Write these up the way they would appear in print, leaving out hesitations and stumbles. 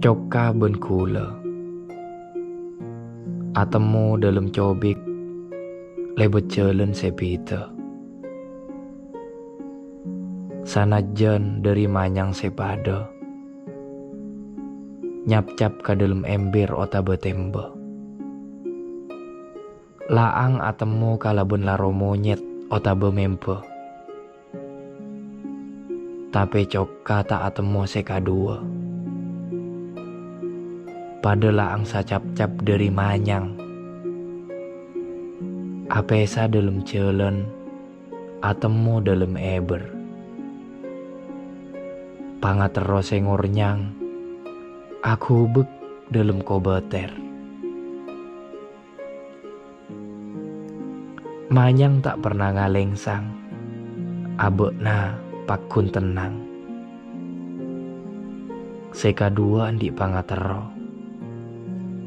Coka ben kula, atemu dalam cobik, lebet jalan sepita. Sanajan dari manyang sepada, nyap-cap ka dalam ember ota betembe. Laang atemu kalaben laro monyet ota bemempe. Tapi coka tak atemu sekadua. Pada laang sacap-cap dari manyang. Apesa dalam jalan, atemu dalam eber. Pangatero sengornyang, aku bek dalam kobeter. Manyang tak pernah ngalengsang, abekna pakun tenang. Sekadua andi pangatero,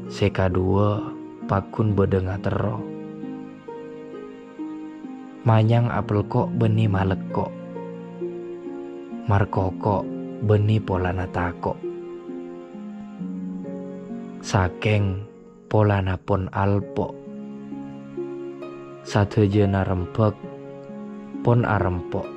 sekadua pakun bedengatero. Manyang apel kok beni malek kok, markoko beni polana takok. Sakeng polana pon alpo, satejena rempek pon arempok.